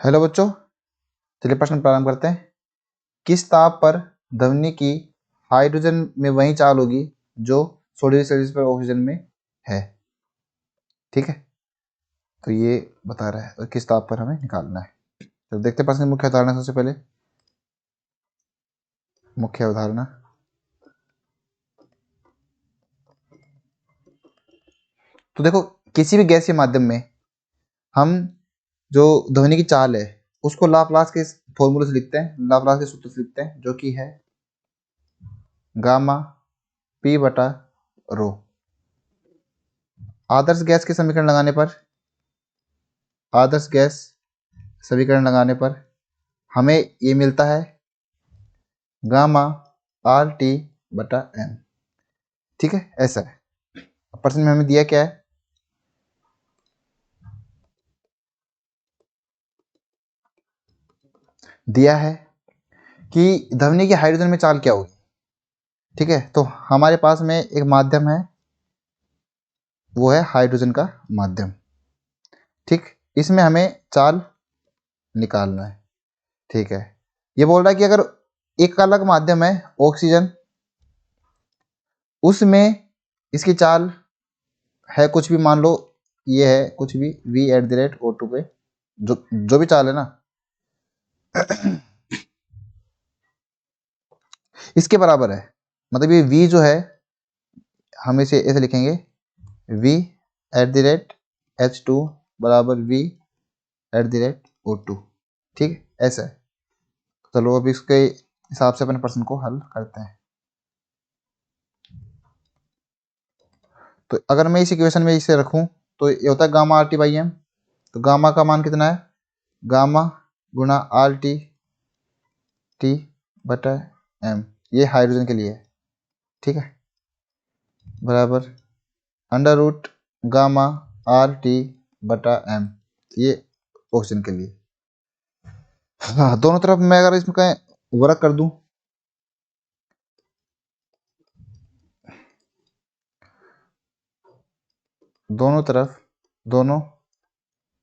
Hello बच्चों, चलिए प्रश्न प्रारंभ करते हैं। किस ताप पर ध्वनि की हाइड्रोजन में वही चाल होगी जो 16 डिग्री सेल्सियस पर ऑक्सीजन में है। ठीक है, तो ये बता रहा है और किस ताप पर हमें निकालना है। तो देखते हैं प्रश्न की मुख्य अवधारणा। सबसे पहले मुख्य अवधारणा। तो देखो, किसी भी गैसीय माध्यम में हम जो ध्वनि की चाल है उसको लाप्लास के फॉर्मूले से लिखते हैं, लाप्लास के सूत्र से लिखते हैं, जो कि है गामा पी बटा रो। आदर्श गैस के समीकरण लगाने पर हमें ये मिलता है गामा आर टी बटा एम। ठीक है, ऐसा है। प्रश्न में हमें दिया क्या है, दिया है कि ध्वनि की हाइड्रोजन में चाल क्या होगी। ठीक है, तो हमारे पास में एक माध्यम है, वो है हाइड्रोजन का माध्यम। ठीक, इसमें हमें चाल निकालना है। ठीक है, ये बोल रहा है कि अगर एक अलग माध्यम है ऑक्सीजन, उसमें इसकी चाल है कुछ भी, मान लो ये है कुछ भी v@O2 पे जो भी चाल है ना, इसके बराबर है। मतलब ये v जो है हम इसे ऐसे लिखेंगे v@H2 बराबर v@O2। ठीक है, ऐसा है। चलो अब इसके हिसाब से अपने प्रश्न को हल करते हैं। तो अगर मैं इस इक्वेशन में इसे रखूं तो ये होता है gamma R T by M. तो गामा का मान कितना है, गामा गुणा आर टी टी बटा एम, ये हाइड्रोजन के लिए है। ठीक है, बराबर under root gamma R T बटा एम, ये ऑक्सीजन के लिए। हाँ, दोनों तरफ मैं अगर इसमें वर्क कर दूं, दोनों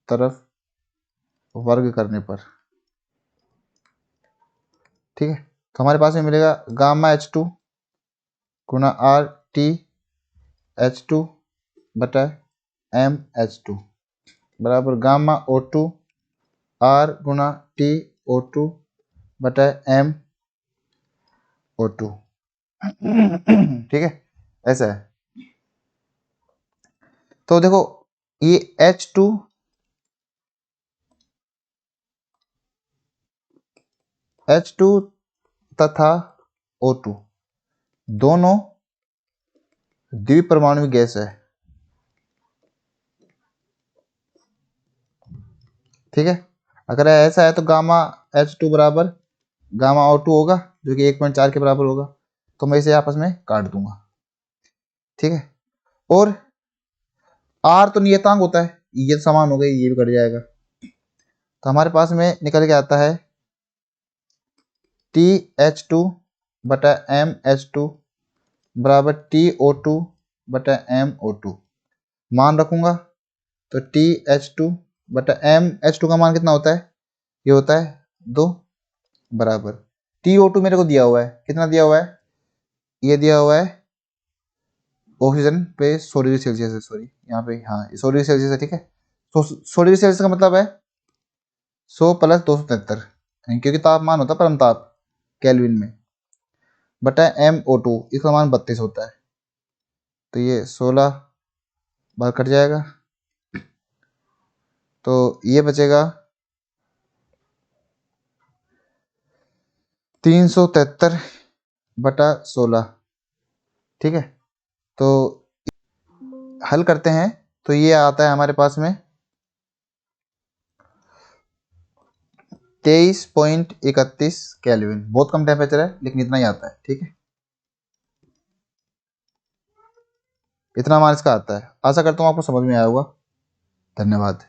तरफ वर्ग करने पर, ठीक है, तो हमारे पास में मिलेगा गामा H2 गुणा आर टी H2 बटा एम H2 बराबर गामा O2 आर गुणा टी O2 बटा एम O2। ठीक है, ऐसा है। तो देखो, ये H2 तथा O2 दोनों द्विपरमाणु गैस है। ठीक है, अगर ऐसा है तो गामा H2 बराबर गामा O2 होगा, जो कि 1.4 के बराबर होगा। तो मैं इसे आपस में काट दूंगा। ठीक है, और R तो नियतांक होता है, ये समान हो गई, ये भी कट जाएगा। तो हमारे पास में निकल के आता है TH2 बटा MH2 बराबर TO2 बटा MO2। मान रखूंगा तो TH2 बटा MH2 का मान कितना होता है, ये होता है 2 बराबर TO2 मेरे को दिया हुआ है, कितना दिया हुआ है, ये दिया हुआ है ऑक्सीजन पे 100 डिग्री सेल्सियस है, सॉरी यहाँ पे, हाँ 100 डिग्री सेल्सियस है। ठीक है, तो 100 डिग्री सेल्सियस का मतलब है 100 प्लस 273, क्योंकि तापमान होता है परम ताप केल्विन में, बटा MO2, इसका मान 32 होता है। तो ये 16 बार कट जाएगा, तो ये बचेगा 373 बटा 16। ठीक है, तो हल करते हैं तो ये आता है हमारे पास में 23.31 केल्विन। बहुत कम टेम्परेचर है लेकिन इतना ही आता है। ठीक है, इतना मान इसका आता है। आशा करता हूँ आपको समझ में आया होगा। धन्यवाद।